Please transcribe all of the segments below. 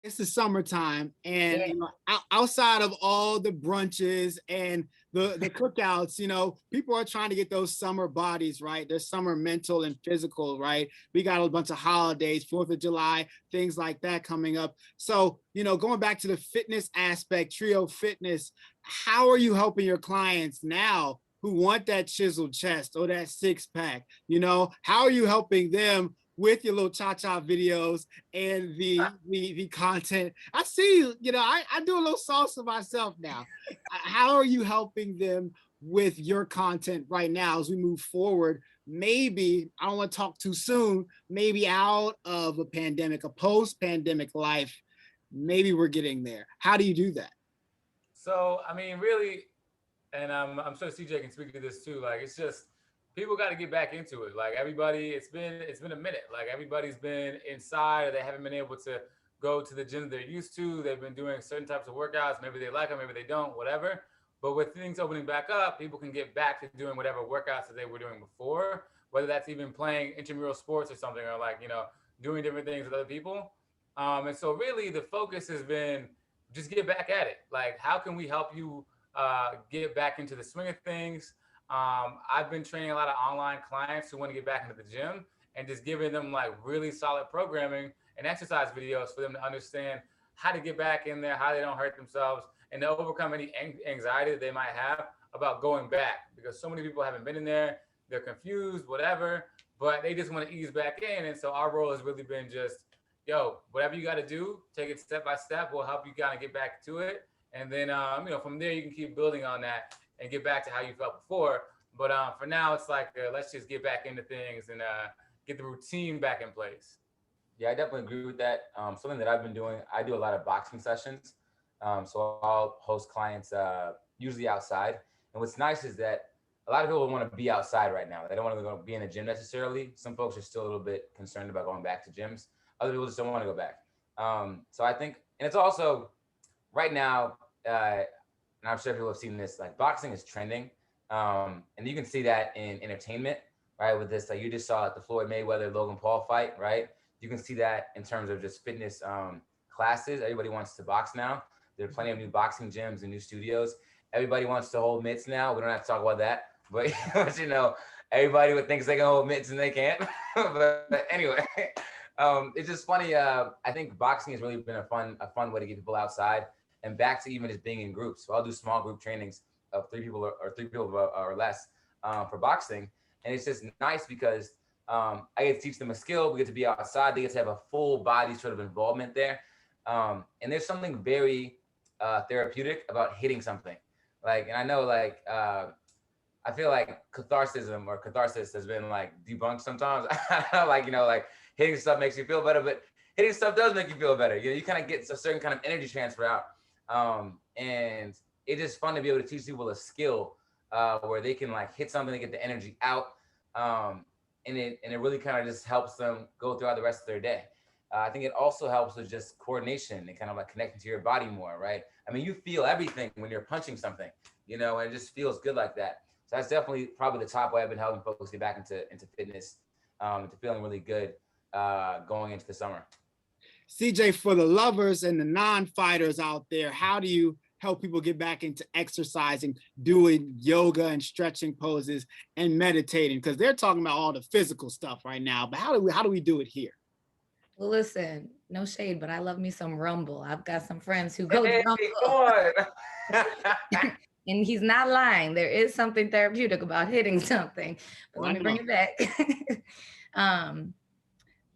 it's the summertime, and Yeah. outside of all the brunches and the cookouts, people are trying to get those summer bodies, right? There's summer mental and physical, right? We got a bunch of holidays, 4th of July, things like that coming up. So, going back to the fitness aspect, Triyo Fitness, how are you helping your clients now who want that chiseled chest or that six pack? How are you helping them with your little cha-cha videos and the content? I see, I do a little salsa myself now. How are you helping them with your content right now as we move forward? Maybe, I don't want to talk too soon, maybe out of a pandemic, a post-pandemic life, maybe we're getting there. How do you do that? So, I mean, really, and I'm sure CJ can speak to this too. Like, it's just people got to get back into it. Like everybody, it's been a minute. Like everybody's been inside, or they haven't been able to go to the gym they're used to. They've been doing certain types of workouts. Maybe they like them, maybe they don't, whatever. But with things opening back up, people can get back to doing whatever workouts that they were doing before. Whether that's even playing intramural sports or something, or like doing different things with other people. And so really, the focus has been just get back at it. Like, how can we help you get back into the swing of things? I've been training a lot of online clients who want to get back into the gym and just giving them like really solid programming and exercise videos for them to understand how to get back in there, how they don't hurt themselves, and to overcome any anxiety that they might have about going back. Because so many people haven't been in there, they're confused, whatever, but they just want to ease back in. And so our role has really been just, yo, whatever you got to do, take it step by step. We'll help you kind of get back to it. And then, from there, you can keep building on that and get back to how you felt before. But for now, it's like, let's just get back into things and get the routine back in place. Yeah, I definitely agree with that. Something that I've been doing, I do a lot of boxing sessions. So I'll host clients usually outside. And what's nice is that a lot of people want to be outside right now. They don't want to go be in a gym necessarily. Some folks are still a little bit concerned about going back to gyms. Other people just don't want to go back. So I think, and it's also right now, and I'm sure people have seen this, like boxing is trending. And you can see that in entertainment, right? With this, like you just saw at the Floyd Mayweather Logan Paul fight, right? You can see that in terms of just fitness classes. Everybody wants to box now. There are plenty of new boxing gyms and new studios. Everybody wants to hold mitts now. We don't have to talk about that, but everybody thinks they can hold mitts and they can't. But anyway, it's just funny. I think boxing has really been a fun way to get people outside and back to even just being in groups. So I'll do small group trainings of 3 people or 3 people or less for boxing, and it's just nice because I get to teach them a skill. We get to be outside. They get to have a full body sort of involvement there, and there's something very therapeutic about hitting something. Like, and I know I feel like catharsis has been like debunked sometimes. Like hitting stuff makes you feel better, but hitting stuff does make you feel better. You kind of get a certain kind of energy transfer out. And it's just fun to be able to teach people a skill where they can like hit something and get the energy out. And it really kind of just helps them go throughout the rest of their day. I think it also helps with just coordination and kind of like connecting to your body more, right? I mean, you feel everything when you're punching something, and it just feels good like that. So that's definitely probably the top way I've been helping folks get back into fitness, into feeling really good going into the summer. CJ, for the lovers and the non-fighters out there, how do you help people get back into exercising, doing yoga and stretching poses and meditating? Because they're talking about all the physical stuff right now, but how do we do it here? Well, listen, no shade, but I love me some Rumble. I've got some friends who go to Hey, Rumble. come on. And he's not lying. There is something therapeutic about hitting something. But let me bring it back.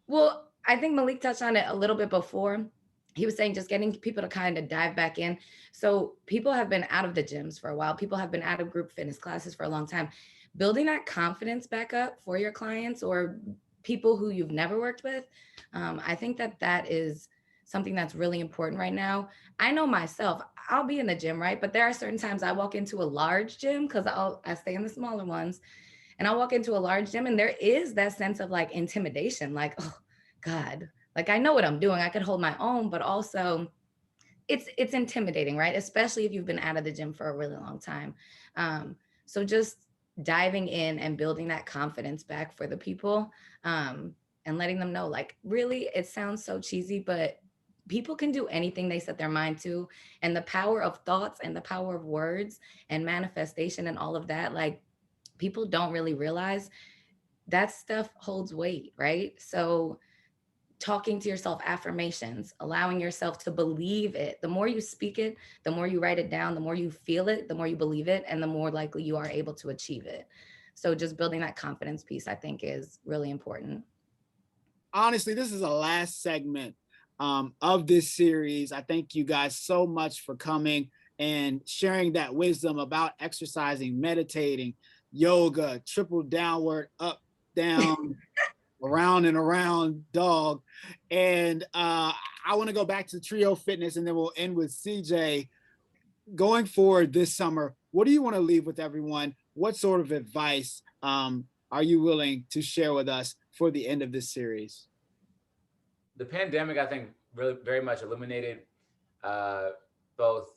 Well, I think Malik touched on it a little bit before. He was saying just getting people to kind of dive back in. So people have been out of the gyms for a while. People have been out of group fitness classes for a long time. Building that confidence back up for your clients or people who you've never worked with, I think that is something that's really important right now. I know myself, I'll be in the gym, right? But there are certain times I walk into a large gym because I stay in the smaller ones, and I'll walk into a large gym and there is that sense of like intimidation, like, oh God, like I know what I'm doing. I could hold my own, but also it's intimidating, right? Especially if you've been out of the gym for a really long time. So just diving in and building that confidence back for the people, and letting them know, like, really, it sounds so cheesy, but people can do anything they set their mind to, and the power of thoughts and the power of words and manifestation and all of that, like, people don't really realize that stuff holds weight, right? So talking to yourself, affirmations, allowing yourself to believe it. The more you speak it, the more you write it down, the more you feel it, the more you believe it, and the more likely you are able to achieve it. So just building that confidence piece, I think, is really important. Honestly, this is the last segment of this series. I thank you guys so much for coming and sharing that wisdom about exercising, meditating, yoga, triple downward, up, down, around and around dog. And I want to go back to Triyo Fitness, and then we'll end with CJ. Going forward this summer, what do you want to leave with everyone? What sort of advice are you willing to share with us for the end of this series? The pandemic, I think, really very much illuminated both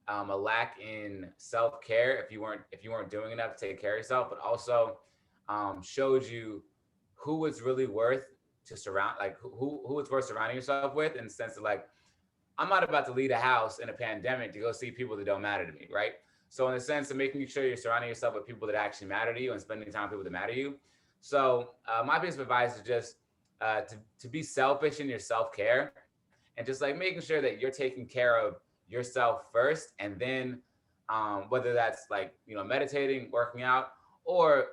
a lack in self-care if you weren't doing enough to take care of yourself, but also showed you who it's really worth to surround, like who it's worth surrounding yourself with, in the sense of like, I'm not about to leave a house in a pandemic to go see people that don't matter to me, right? So in the sense of making sure you're surrounding yourself with people that actually matter to you and spending time with people that matter to you. So my piece of advice is just to be selfish in your self-care, and just like making sure that you're taking care of yourself first, and then whether that's like, meditating, working out, or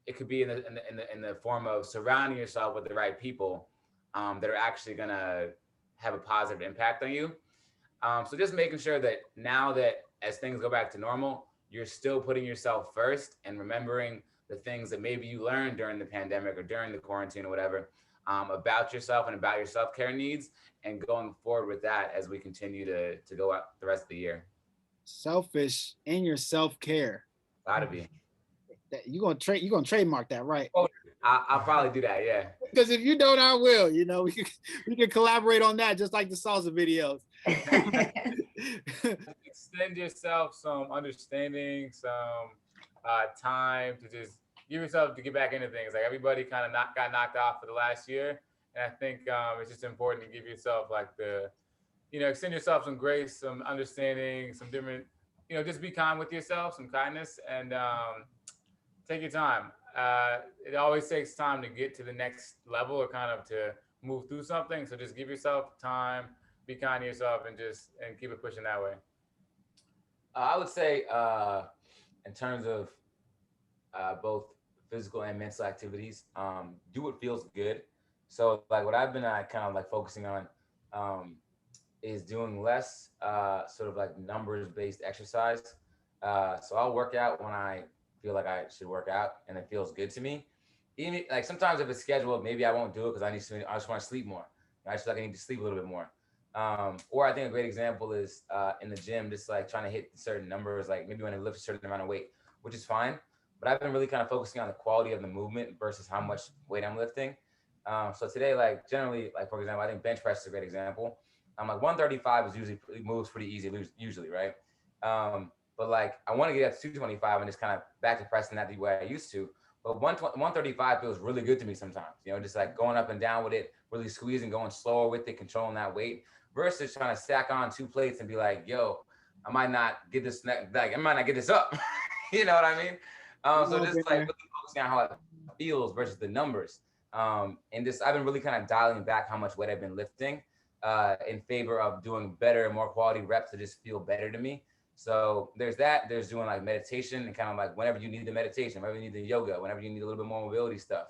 it could be in the form of surrounding yourself with the right people that are actually gonna have a positive impact on you. So just making sure that now that as things go back to normal, you're still putting yourself first and remembering the things that maybe you learned during the pandemic or during the quarantine or whatever, about yourself and about your self-care needs, and going forward with that as we continue to go out the rest of the year. Selfish in your self-care. Gotta be. You're gonna trademark that, right? Oh, I'll probably do that, yeah. Because if you don't, I will. We can collaborate on that, just like the salsa videos. Extend yourself some understanding, some time to just give yourself to get back into things. Like, everybody kind of got knocked off for the last year, and I think it's just important to give yourself like extend yourself some grace, some understanding, some different, just be kind with yourself, some kindness, and take your time. It always takes time to get to the next level, or kind of to move through something. So just give yourself time, be kind to yourself, and keep it pushing that way. I would say, in terms of both physical and mental activities, do what feels good. So like what I've been kind of like focusing on is doing less sort of like numbers based exercise. So I'll work out when I feel like I should work out and it feels good to me. Even like sometimes if it's scheduled, maybe I won't do it because I just want to sleep more. I just feel like I need to sleep a little bit more. Or I think a great example is in the gym, just like trying to hit certain numbers, like maybe when I lift a certain amount of weight, which is fine. But I've been really kind of focusing on the quality of the movement versus how much weight I'm lifting. So today, like generally, like for example, I think bench press is a great example. Like 135 is moves pretty easy, usually, right? But like I want to get up to 225 and just kind of back to pressing that the way I used to. But 135 feels really good to me sometimes, just like going up and down with it, really squeezing, going slower with it, controlling that weight, versus trying to stack on 2 plates and be like, yo, I might not get this up. You know what I mean? So just like really focusing on how it feels versus the numbers. And just I've been really kind of dialing back how much weight I've been lifting in favor of doing better and more quality reps that just feel better to me. So there's that. There's doing like meditation and kind of like whenever you need the meditation, whenever you need the yoga, whenever you need a little bit more mobility stuff.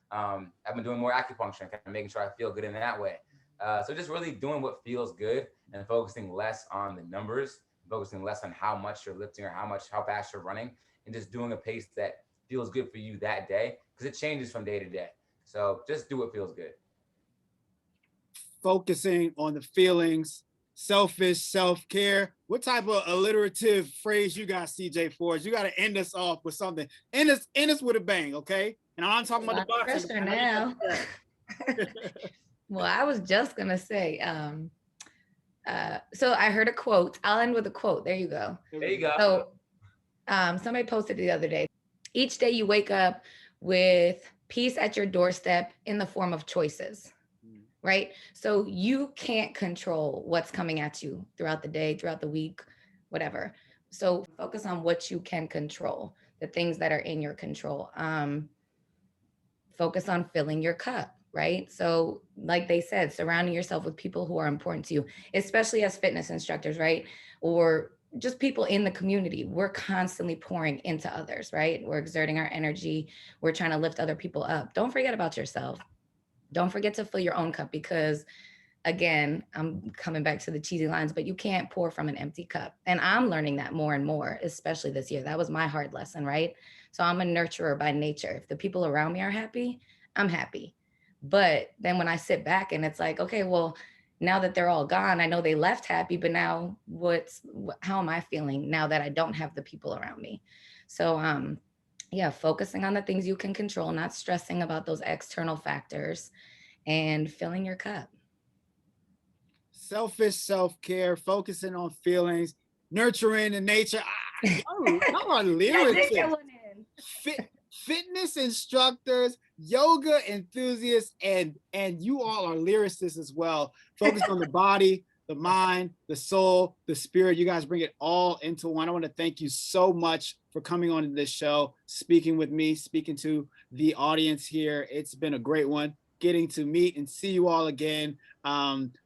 I've been doing more acupuncture and kind of making sure I feel good in that way. So just really doing what feels good and focusing less on the numbers, focusing less on how much you're lifting or how fast you're running, and just doing a pace that feels good for you that day, because it changes from day to day. So just do what feels good. Focusing on the feelings, selfish self-care. What type of alliterative phrase you got, CJ, for us? You got to end us off with something. End us with a bang, okay? And I'm not talking about the boxing. Pressure now. Well, I was just gonna say, so I heard a quote. I'll end with a quote. There you go. There you go. So somebody posted the other day, each day you wake up with peace at your doorstep in the form of choices. right? So you can't control what's coming at you throughout the day, throughout the week, whatever. So focus on what you can control, the things that are in your control. Focus on filling your cup, right? So, like they said, surrounding yourself with people who are important to you, especially as fitness instructors, right? Or just people in the community. We're constantly pouring into others, right? We're exerting our energy. We're trying to lift other people up. Don't forget about yourself. Don't forget to fill your own cup, because again, I'm coming back to the cheesy lines, but you can't pour from an empty cup. And I'm learning that more and more, especially this year. That was my hard lesson, right? So I'm a nurturer by nature. If the people around me are happy, I'm happy. But then when I sit back and it's like, okay, well, now that they're all gone, I know they left happy, but now how am I feeling now that I don't have the people around me? So, yeah, focusing on the things you can control, not stressing about those external factors, and filling your cup. Selfish self-care, focusing on feelings, nurturing the nature. Y'all are lyricists. Fitness instructors, yoga enthusiasts, and you all are lyricists as well. Focus on the body, the mind, the soul, the spirit. You guys bring it all into one. I want to thank you so much for coming on to this show, speaking with me, speaking to the audience here. It's been a great one, getting to meet and see you all again,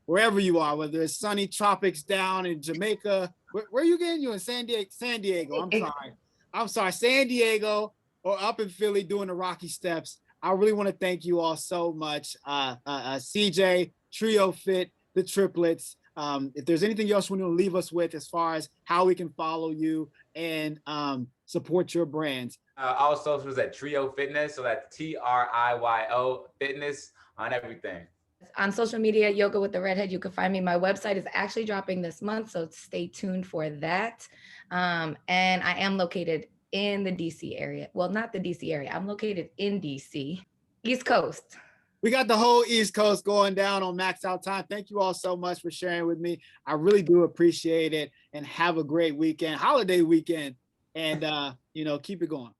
wherever you are, whether it's sunny tropics down in Jamaica. Where are you again? You in San Diego. I'm sorry, San Diego, or up in Philly doing the Rocky Steps. I really want to thank you all so much. CJ, Trio Fit, the triplets. If there's anything else you want to leave us with as far as how we can follow you and support your brands. All socials at Triyo Fitness. So that's TRIYO Fitness on everything. On social media, Yoga with the Redhead, you can find me. My website is actually dropping this month, so stay tuned for that. And I am located in the DC area. Well, not the DC area. I'm located in DC, East Coast. We got the whole East Coast going down on Max Out Time. Thank you all so much for sharing with me. I really do appreciate it, and have a great weekend, holiday weekend, and keep it going.